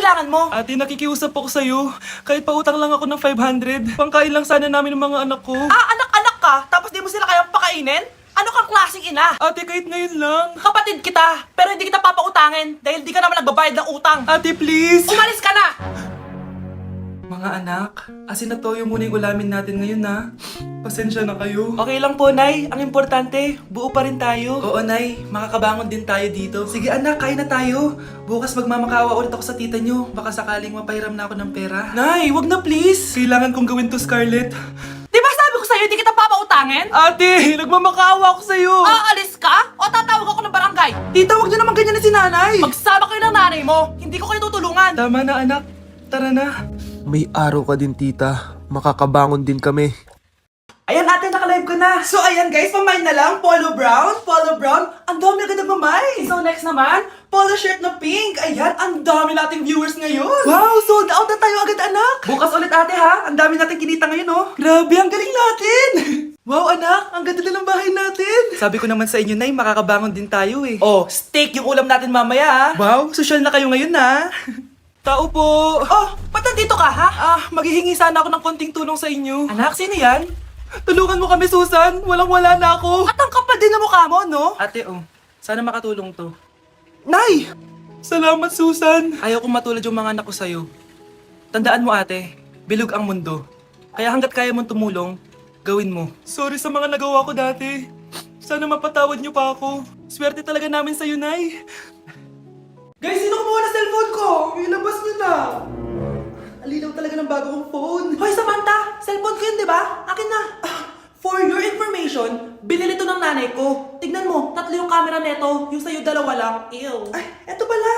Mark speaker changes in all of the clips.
Speaker 1: kailangan mo?
Speaker 2: Ate, nakikiusap ako sa'yo. Kahit pautang lang ako ng 500, pangkain lang sana namin ng mga anak ko.
Speaker 1: Anak-anak ka, tapos di mo sila kayang pakainin? Ano kang klaseng ina?
Speaker 2: Ate, kahit ngayon lang.
Speaker 1: Kapatid kita, pero hindi kita papautangin dahil di ka naman nagbabayad ng utang.
Speaker 2: Ate, please!
Speaker 1: Umalis ka na!
Speaker 2: Mga anak, asin na toyo muna yung ulamin natin ngayon na. Pasensya na kayo.
Speaker 1: Okay lang po, Nay. Ang importante, buo pa rin tayo.
Speaker 2: Oo, Nay. Makakabangon din tayo dito. Sige, anak, kain na tayo. Bukas magmamakaawa ulit ako sa tita nyo. Baka sakaling mapahiram na ako ng pera. Nay, wag na please. Kailangan kong gawin to, Scarlett.
Speaker 1: Di ba sabi ko sa'yo, di kita papautangin?
Speaker 2: Ate, nagmamakaawa ako sa'yo.
Speaker 1: Aalis ka? O tatawag ako ng barangay?
Speaker 2: Tita, wag nyo naman ganyan na si nanay.
Speaker 1: Magsama kayo ng nanay mo. Hindi ko kayo tutulungan.
Speaker 2: Tama na, anak. Tara na.
Speaker 3: May araw ka din, tita. Makakabangon din kami.
Speaker 2: Ayan, ate, naka-live ko na. So, ayan guys, pamain na lang. Polo brown. Ang dami agad nagmamay. So, next naman, polo shirt na pink. Ayan, ang dami nating viewers ngayon. Wow, sold out na tayo agad, anak. Bukas ulit, ate, ha? Ang dami nating kinita ngayon, oh. Grabe, ang galing natin. Wow, anak, ang ganda na ng bahay natin. Sabi ko naman sa inyo, Nay, makakabangon din tayo, eh. Oh, steak yung ulam natin mamaya, ha? Wow, social na kayo ngayon, ha? Tao po.
Speaker 1: Oh, ba't nandito ka, ha?
Speaker 2: Maghihingi sana ako ng konting tulong sa inyo.
Speaker 1: Anak, sino yan?
Speaker 2: Tulungan mo kami, Susan. Walang-wala na ako.
Speaker 1: At ang kapal din na mukha mo, no?
Speaker 2: Ate, sana makatulong to. Nay! Salamat, Susan. Ayaw kong matulad yung mga anak ko sa'yo. Tandaan mo, ate, bilog ang mundo. Kaya hanggat kaya mong tumulong, gawin mo. Sorry sa mga nagawa ko dati. Sana mapatawad niyo pa ako. Swerte talaga namin sa'yo, Nay. Guys, sino kumuha na cellphone ko? Ilabas niyo na. Alinaw talaga ng bago kong phone.
Speaker 1: Hoy, Samantha! Cellphone ko yun, di ba? Akin na. For your information, binili to ng nanay ko. Tignan mo, 3 yung camera neto. Yung sa'yo 2 lang. Ew.
Speaker 2: Ay, eto pala.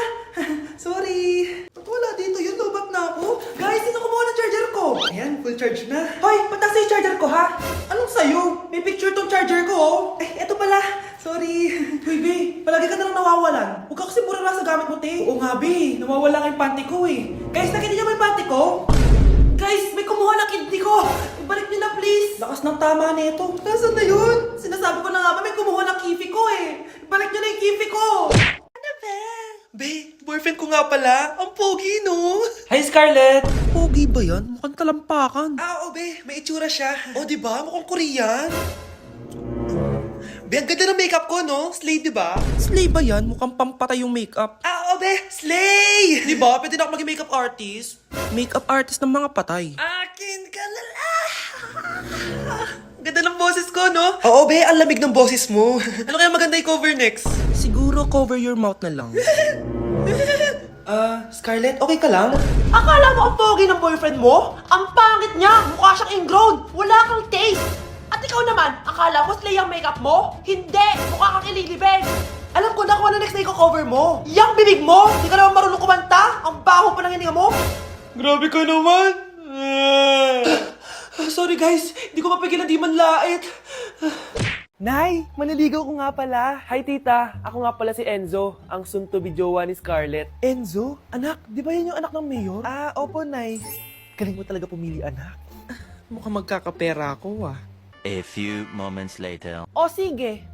Speaker 2: Sorry. Ba't wala dito yun? Lobat na ako. Guys, sino kumuha ng charger ko? Ayan, full charge na.
Speaker 1: Hoy, ba't nasa yung charger ko, ha?
Speaker 2: Anong sa'yo?
Speaker 1: May picture tong charger ko, oh.
Speaker 2: Ay, eto pala. Sorry.
Speaker 1: Hoy, be, palagi ka na lang nawawalan. Huwag ka kasi puro nasa gamit mo, te.
Speaker 2: Oo nga, be. Nawawala nga yung panty ko eh.
Speaker 1: Guys, nakita niyo ba yung panty ko? Guys, may kumuha ng kidney ko. Ibalik niyo na, please.
Speaker 2: Lakas ng tama nito.
Speaker 1: Nasaan na yun? Sinasabi ko na nga ba, may kumuha ng kifi ko, eh. Ibalik niyo na yung kifi ko. Ano ba?
Speaker 2: Be, boyfriend ko nga pala. Ang pogi, no?
Speaker 1: Hi, Scarlett.
Speaker 3: Pogi ba yan? Mukhang talampakan.
Speaker 2: Oo, be. May itsura siya. O, di ba? Mukhang Korean. Be, ang ganda ng makeup ko, no? Slay, di ba?
Speaker 3: Slay ba yan? Mukhang pampatay yung makeup.
Speaker 2: Oo, be. Slay! Di ba? Pwede na ako maging makeup artist.
Speaker 3: Makeup artist ng mga patay.
Speaker 2: Akin ka na lang! Ang ganda ng boses ko, no? Oo, be. Ang lamig ng boses mo. Ano kaya maganda i-cover next?
Speaker 3: Siguro cover your mouth na lang.
Speaker 2: Scarlett, okay ka lang?
Speaker 1: Akala mo ang pogi ng boyfriend mo? Ang pangit niya! Mukha siyang ingrown! Wala kang taste! At ikaw naman, akala mo slay ang makeup mo? Hindi! Mukha kang ililibing! Alam ko na kung ano next na i-cover mo! Yang bibig mo! Hindi ka naman marunong kumanta! Ang baho pa ng hininga mo!
Speaker 2: Grabe ka naman! Sorry guys, hindi ko mapigilan di man lait.
Speaker 4: Nay, maniligaw ko nga pala. Hi tita, ako nga pala si Enzo, ang soon-to-be jowa ni Scarlett.
Speaker 3: Enzo? Anak, di ba yan yung anak ng mayor?
Speaker 4: Opo, Nay. Galing mo talaga pumili, anak.
Speaker 3: Mukhang magkakapera ako ah.
Speaker 5: A few moments later.
Speaker 1: O sige,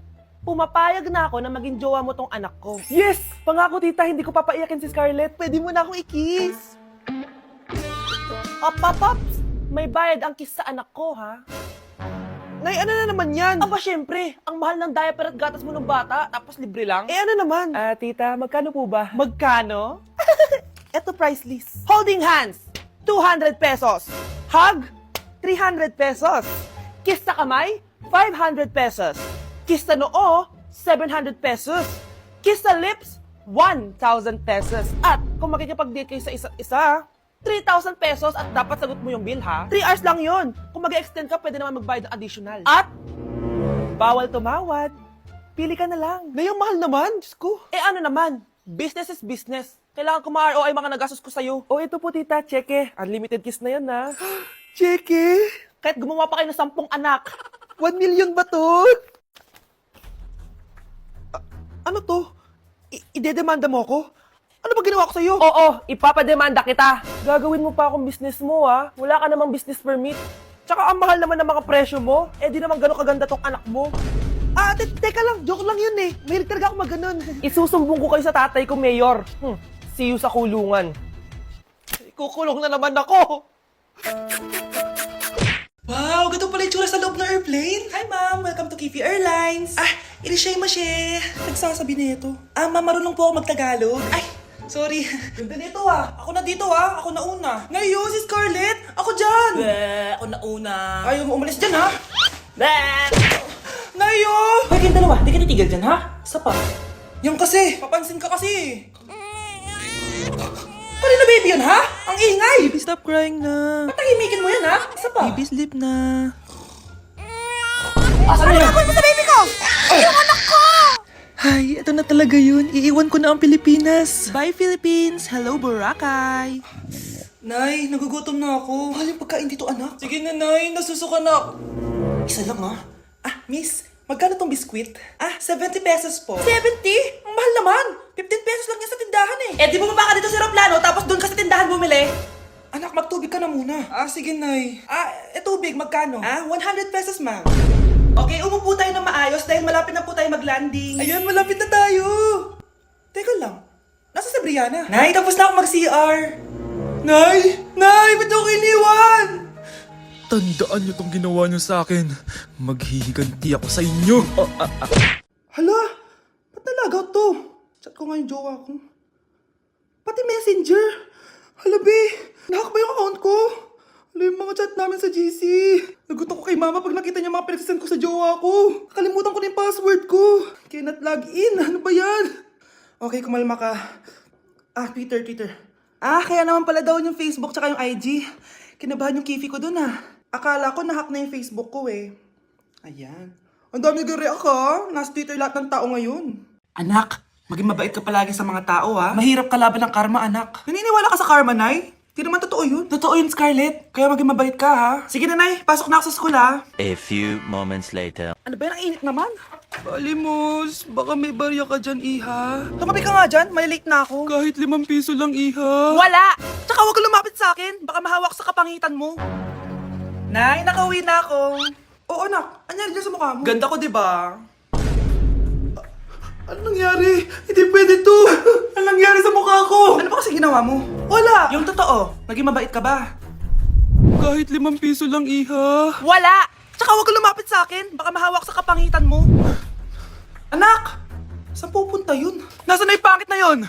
Speaker 1: pumapayag na ako na maging jowa mo tong anak ko.
Speaker 4: Yes! Pangako tita, hindi ko papaiyakin si Scarlett. Pwede mo na akong i-kiss.
Speaker 1: Paps, may bayad ang kiss sa anak ko, ha?
Speaker 4: Nay, ano na naman yan?
Speaker 1: Aba, syempre, ang mahal ng diaper at gatas mo ng bata, tapos libre lang.
Speaker 4: Ano naman? Tita, magkano po ba?
Speaker 1: Magkano?
Speaker 4: Eto price list.
Speaker 1: Holding hands, 200 pesos. Hug, 300 pesos. Kiss sa kamay, 500 pesos. Kiss sa noo, 700 pesos. Kiss sa lips, 1,000 pesos. At kung makikipag-date kayo sa isa't isa, 3,000 pesos at dapat sagot mo yung bill, ha? 3 hours lang yon. Kung mag-extend ka, pwede naman magbayad ng additional. At bawal tumawad. Pili ka na lang.
Speaker 4: Nay, ang mahal naman. Diyos ko.
Speaker 1: Ano naman, business is business. Kailangan ko ma-ROI mga nagastos ko sa'yo.
Speaker 4: Ito po tita, cheque. Unlimited kiss na yan na.
Speaker 3: Cheque!
Speaker 1: Kahit gumawa pa kayo ng 10 anak.
Speaker 4: 1 million ba to? Ano to? Idedemanda mo ako? Ano ba ginawa ko sa'yo?
Speaker 1: Oo, ipapademanda kita.
Speaker 4: Gagawin mo pa akong business mo, ha? Wala ka namang business permit. Tsaka ang mahal naman ng mga presyo mo. Di naman gano'ng kaganda tong anak mo. Teka lang. Joke lang yun eh. Mahilig talaga ako maganon.
Speaker 1: Isusumbong ko kayo sa tatay ko, Mayor. See you sa kulungan.
Speaker 4: Ikukulong na naman ako.
Speaker 2: Wow, ganito pala yung tsura sa loob ng airplane. Hi ma'am, welcome to Kifi Airlines. Irishay mashe. Nagsasabi na ito. Ma'am, marunong po ako magtagalog. Ay, sorry. Ganda nito Ako na dito Ako na una. Ngayon, si Scarlett. Ako dyan.
Speaker 4: Ako na una.
Speaker 2: Ayaw mo umalis dyan Ngayon. Hoy, kayong dalawa. Di ka titigil dyan Isa pa. Yung kasi. Papansin ka kasi. Pari na baby yun Ang ingay.
Speaker 3: Baby, stop crying na.
Speaker 2: Patahimikin mo yan Isa pa.
Speaker 3: Baby, sleep na.
Speaker 2: Ano yan? Mo sa baby ko!
Speaker 3: Ay, ito na talaga yun. Iiwan ko na ang Pilipinas.
Speaker 2: Bye, Philippines! Hello, Boracay! Nay, nagugutom na ako. Mahal yung pagkain dito, anak. Sige na, Nay. Nasusuka na. Isa lang, Miss, magkano tong biskwit? 70 pesos po. 70? Ang mahal naman. 15 pesos lang yan sa tindahan di bumaba ka dito sa aeroplano, tapos doon ka sa tindahan bumili. Anak, magtubig ka na muna. Sige, Nay. Tubig, magkano? 100 pesos, ma'am. Okay, umupo tayo ng maayos dahil malapit na po tayo mag-landing. Ayan, malapit na tayo. Teka lang, nasa si Brianna? Nay, tapos na ako mag-CR. Nay! Nay, ba't ako iniwan?
Speaker 3: Tandaan niyo tong ginawa niyo sa akin. Maghihiganti ako sa inyo.
Speaker 2: Hala, ba't nalagaw to? Chat ko nga yung jowa ko. Pati messenger. Hala, be, nahack ba yung account ko? Hala, yung mga chat namin sa GC. Nagutom ko kay mama pag nakita niya mga pinagsasend ko sa jowa ko. Kalimutan ko na yung password ko. Cannot log in. Ano ba yan? Okay, kumalma ka. Twitter. Kaya naman pala daw yung Facebook tsaka yung IG. Kinabahan yung kifi ko dun Akala ko nahack na yung Facebook ko Ayan. Ang dami nag-react Nasa Twitter lahat ng tao ngayon. Anak, maging mabait ka palagi sa mga tao Mahirap kalaban ng karma, anak. Naniniwala ka sa karma, Nay? Di naman totoo yun. Totoo yun, Scarlett. Kaya maging mabait ka, Sige na, Nay. Pasok na ako sa school,
Speaker 5: A few moments later.
Speaker 2: Ano ba yan? Ang init naman.
Speaker 3: Balimos, baka may barya ka dyan, iha.
Speaker 2: Tumabi ka nga dyan. May late na ako.
Speaker 3: Kahit 5 piso lang, iha.
Speaker 2: Wala! Tsaka huwag ka lumapit sa akin. Baka mahawak sa kapangitan mo. Nay, nakauwi na ako. Oo, anak. Anyari dyan sa mukha mo? Ganda ko, diba? Ano nangyari? Hindi pwede to. Ano nangyari sa mukha ko? Ano ba kasi ginawa mo? Wala! Yung totoo, naging mabait ka ba?
Speaker 3: Kahit 5 piso lang, iha.
Speaker 2: Wala! Tsaka huwag ka lumapit sa akin. Baka mahawak sa kapangitan mo. Anak! Saan pupunta yun? Nasaan na yung pangit na yun?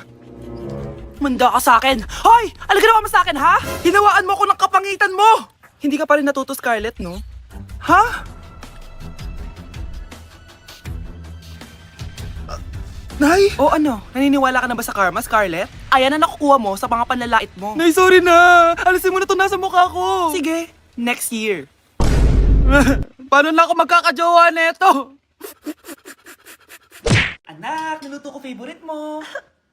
Speaker 2: Manda ka sa akin. Hoy! Ano ginawa mo sa akin, Hinawaan mo ako ng kapangitan mo! Hindi ka pa rin natuto, Scarlett, no? Nay! O ano? Naniniwala ka na ba sa karma, Scarlett? Ayan na nakukuha mo sa mga panlalait mo.
Speaker 3: Nay, sorry na. Alisin mo na to nasa mukha ko.
Speaker 2: Sige, next year.
Speaker 3: Paano na ako magkakajowa neto?
Speaker 2: Anak, niluto ko favorite mo.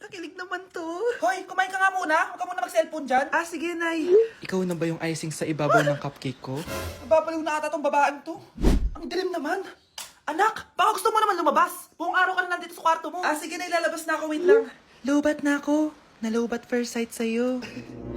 Speaker 2: Kakilig naman to. Hoy, kumain ka nga muna. Huwag ka muna mag-cellphone dyan. Sige, Nay.
Speaker 3: Ikaw na ba yung icing sa ibabaw ng cupcake ko?
Speaker 2: Nababaliw na ata tong babaan to. Ang dilim naman. Anak, baka gusto mo naman lumabas. Buong araw ka na nandito sa kwarto mo. Sige na, ilalabas na ako. Wait lang. Lobat na ako. Nalobat first sight sa'yo.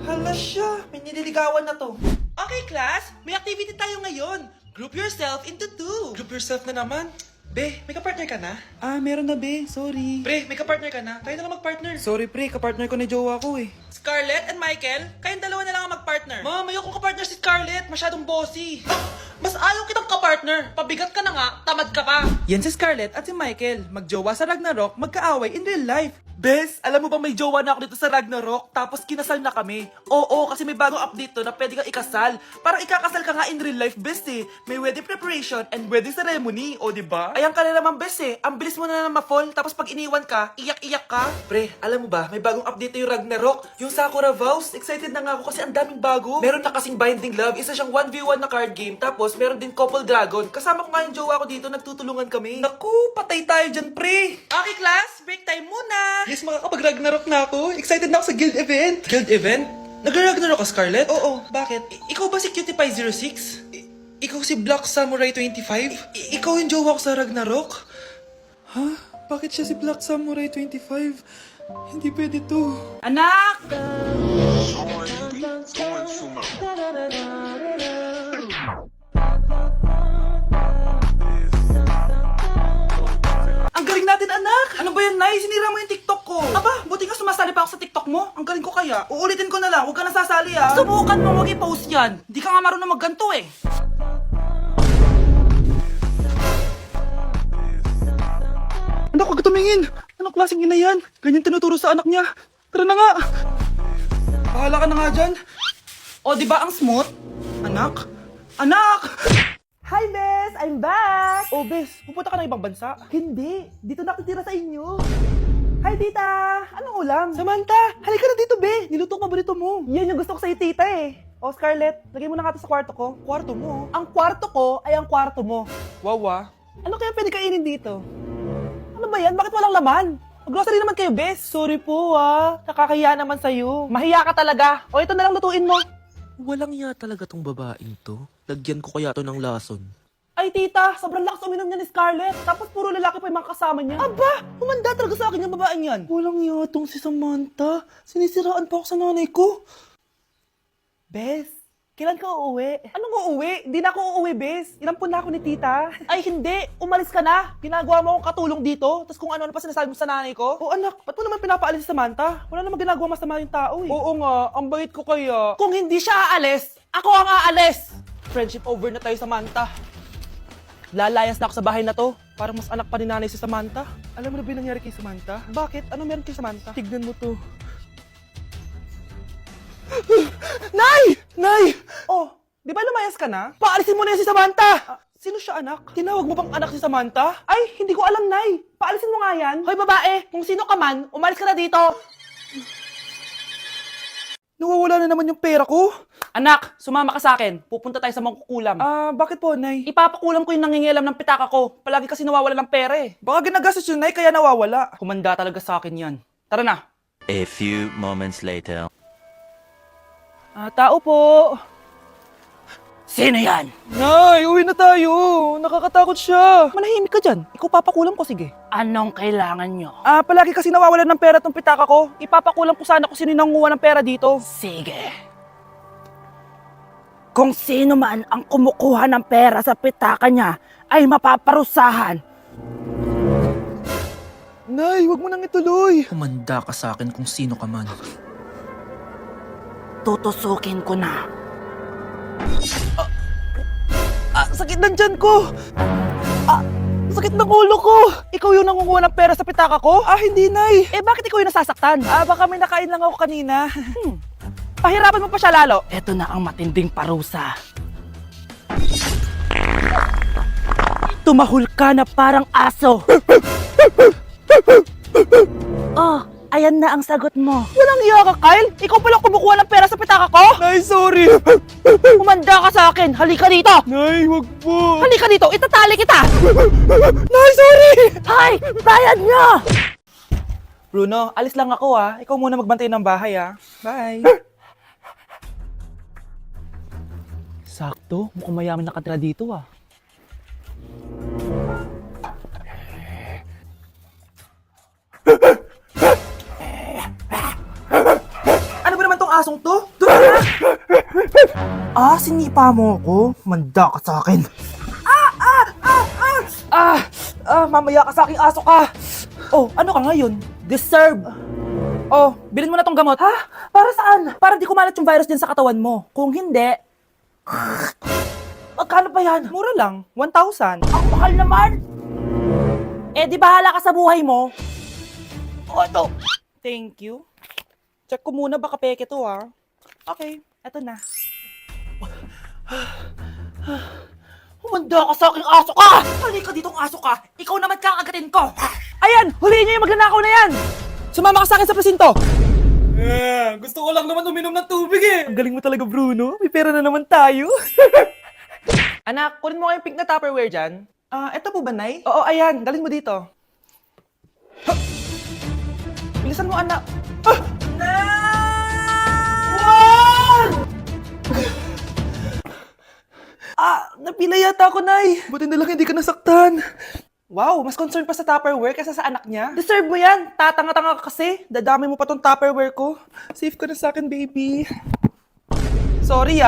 Speaker 2: Hala siya. May nililigawan na to. Okay, class. May activity tayo ngayon. Group yourself into 2. Group yourself na naman? Be, may kapartner ka na?
Speaker 3: Meron na, be. Sorry.
Speaker 2: Pre, may kapartner ka na? Tayo na lang magpartner.
Speaker 3: Sorry, pre. Kapartner ko ni jowa ko,
Speaker 2: Scarlett and Michael, kayong dalawa na lang ang magpartner. Ma'am, ayoko kapartner si Scarlett. Masyadong bossy. Mas ayaw kitang kapartner. Pabigat ka na nga, tamad ka pa. Yan si Scarlett at si Michael. Magjowa sa Ragnarok, magkaaway in real life. Bes, alam mo ba may jowa na ako dito sa Ragnarok tapos kinasal na kami? Oo, kasi may bagong update to na pwede kang ikasal. Parang ikakasal ka nga in real life, bes May wedding preparation and wedding ceremony, o diba? Ayan ka na naman, bes Ang bilis mo na ma-fall tapos pag iniwan ka, iyak-iyak ka. Pre, alam mo ba, may bagong update to yung Ragnarok. Yung Sakura Vows, excited na nga ako kasi ang daming bago. Meron na kasing Binding Love, isa siyang 1v1 na card game. Tapos meron din Couple Dragon. Kasama ko nga yung jowa ko dito, nagtutulungan kami. Naku, patay tayo dyan, pre. Okay, class, break time muna. Yes, makakapag-Ragnarok na ako. Excited na ako sa guild event. Guild event? Nag-Ragnarok ka, Scarlett? Oo, bakit? Ikaw ba si Cutie Pie 06? Ikaw si Black Samurai 25? Ikaw yung jowa ko sa Ragnarok?
Speaker 3: Bakit siya si Black Samurai 25? Hindi pwede to.
Speaker 2: Anak! Ang galing natin, anak! Ano ba yan, Nay? Sinira mo yung TikTok ko? ko. Aba, buti nga sumasali pa ako sa TikTok mo. Ang galing ko kaya. Uulitin ko na lang, huwag ka nasasali ah. Subukan mo, huwag i-post yan. Di ka nga marunong magganto eh. Anak, huwag ka tumingin. Anong klaseng ina yan? Ganyan tinuturo sa anak niya. Tara na nga. Bahala ka na nga dyan. O, di ba ang smooth? Anak? Anak!
Speaker 4: Hi, Bes! I'm back! Oh, Bes, pupunta ka ng ibang bansa? Hindi. Dito nakatira sa inyo. Hi, tita! Anong ulam? Samantha, halika na dito, Be! Niluto ko paborito mo. Yan yung gusto ko sa'yo, tita eh. Oh, Scarlett, lagay mo na nga ito sa kwarto ko. Kwarto mo? Ang kwarto ko ay ang kwarto mo.
Speaker 2: Wawa.
Speaker 4: Ano kaya pwede kainin dito? Ano ba yan? Bakit walang laman? Mag-grocery naman kayo, Bes. Sorry po, nakakahiya naman sa'yo. Mahiya ka talaga. O, ito na lang lutuin mo.
Speaker 6: Walang iya talaga tong babaeng to. Lagyan ko kaya to ng lason.
Speaker 4: Ay, tita, sobrang lakas uminom niya ni Scarlett. Tapos puro lalaki pa yung mga kasama niya. Aba, humanda talaga sa akin yung babaeng yan.
Speaker 2: Walang yatong si Samantha. Sinisiraan pa ako sa nanay ko.
Speaker 4: Bes, kailan ka uuwi? Anong uuwi? Hindi na ako uuwi, Bes. Inampun na ako ni tita. Ay, hindi. Umalis ka na. Ginagawa mo akong katulong dito. Tapos kung ano-ano pa sinasabi mo sa nanay ko. Oh, anak, ba't mo naman pinapaalis si Samantha? Wala namang ginagawa masama yung tao eh.
Speaker 2: Oo nga, ang bait ko kaya.
Speaker 4: Kung hindi siya aalis, ako ang aalis. Friendship over na tayo, Samantha. Lalayas na ako sa bahay na to. Parang mas anak pa ni nanay si Samantha.
Speaker 2: Alam mo na ba yung nangyari kay Samantha?
Speaker 4: Bakit? Ano meron kay Samantha?
Speaker 2: Tignan mo to.
Speaker 4: Nay! Nay! Oh, di ba lumayas ka na? Paalisin mo na yan si Samantha! Sino siya, anak? Tinawag mo bang anak si Samantha? Ay, hindi ko alam, Nay. Paalisin mo nga yan. Hoy, babae, kung sino ka man, umalis ka na dito.
Speaker 2: Nawawala na naman yung pera ko.
Speaker 4: Anak, sumama ka sa akin. Pupunta tayo sa mangkukulam.
Speaker 2: Bakit po, Nay?
Speaker 4: Ipapakulam ko yung nangingialam ng pitaka ko. Palagi kasi nawawala ng pera eh.
Speaker 2: Baka ginagastos yun, Nay, kaya nawawala.
Speaker 4: Humanda talaga sa akin yan. Tara na.
Speaker 5: A few moments later.
Speaker 4: Tao po. Sino yan?
Speaker 2: Nay, uwi na tayo. Nakakatakot siya.
Speaker 4: Manahimik ka dyan. Ikaw papakulam ko, sige.
Speaker 7: Anong kailangan nyo?
Speaker 2: Palagi kasi nawawalan ng pera tong pitaka ko.
Speaker 4: Ipapakulam ko sana kung sino yung nanguha ng pera dito.
Speaker 7: Sige. Kung sino man ang kumukuha ng pera sa pitaka niya ay mapaparusahan.
Speaker 2: Nay, wag mo nang ituloy.
Speaker 3: Humanda ka sa akin kung sino ka man.
Speaker 7: Tutusukin ko na.
Speaker 4: Sakit ng tiyan ko! Sakit ng ulo ko! Ikaw yung nangunguha ng pera sa pitaka ko?
Speaker 2: Hindi, Nay.
Speaker 4: Eh, bakit ikaw yung nasasaktan?
Speaker 2: Baka may nakain lang ako kanina.
Speaker 4: Pahirapan mo pa siya lalo.
Speaker 7: Ito na ang matinding parusa. Tumahol ka na parang aso. Oh, ayan na ang sagot mo.
Speaker 4: Walang iya ka, Kyle! Ikaw pala kumukuha ng pera sa pitaka ko?
Speaker 2: Nay, sorry.
Speaker 4: Humanda ka sa akin! Halika dito!
Speaker 2: Nay, wag po.
Speaker 4: Halika dito! Itatali kita!
Speaker 2: Nay, sorry.
Speaker 7: Hay! Bayad nyo!
Speaker 2: Bruno, alis lang ako Ikaw muna magbantay ng bahay Bye.
Speaker 4: Sakto, mukhang mayaman nakatira dito
Speaker 2: Ano ba naman tong asong to? Doon na! Sinipa mo ko? Manda ka sa akin. Mamaya ka sa aking aso ka.
Speaker 4: Oh, ano ka ngayon? Deserve!
Speaker 2: Oh, bilhin mo na tong gamot.
Speaker 4: Para saan? Para di kumalat yung virus din sa katawan mo. Kung hindi... Magkano ba yan?
Speaker 2: Mura lang, 1,000.
Speaker 7: Ang mahal naman!
Speaker 4: Eh, di bahala ka sa buhay mo.
Speaker 7: Ano?
Speaker 2: Thank you. Check ko muna, baka peke to Okay, eto na.
Speaker 7: Humanda ka sa aking aso ka! Halika ditong aso ka! Ikaw naman kakagatin ko!
Speaker 4: Ayan! Huliin niyo yung magnanakaw na yan!
Speaker 2: Sumama ka sa akin sa presinto! Gusto ko lang naman uminom ng tubig
Speaker 4: Ang galing mo talaga, Bruno. May pera na naman tayo. Anak, kunin mo kayong pink na Tupperware dyan.
Speaker 2: Eto po ba, Nay?
Speaker 4: Oo, ayan. Dalhin mo dito. Bilisan mo, anak.
Speaker 2: Napila yata ako, Nay. Buti na lang hindi ka nasaktan.
Speaker 4: Wow, mas concerned pa sa Tupperware kaysa sa anak niya. Deserve mo yan. Tatanga-tanga ka kasi. Dadami mo pa tong Tupperware ko.
Speaker 2: Safe ka na sa akin, baby.
Speaker 4: Sorry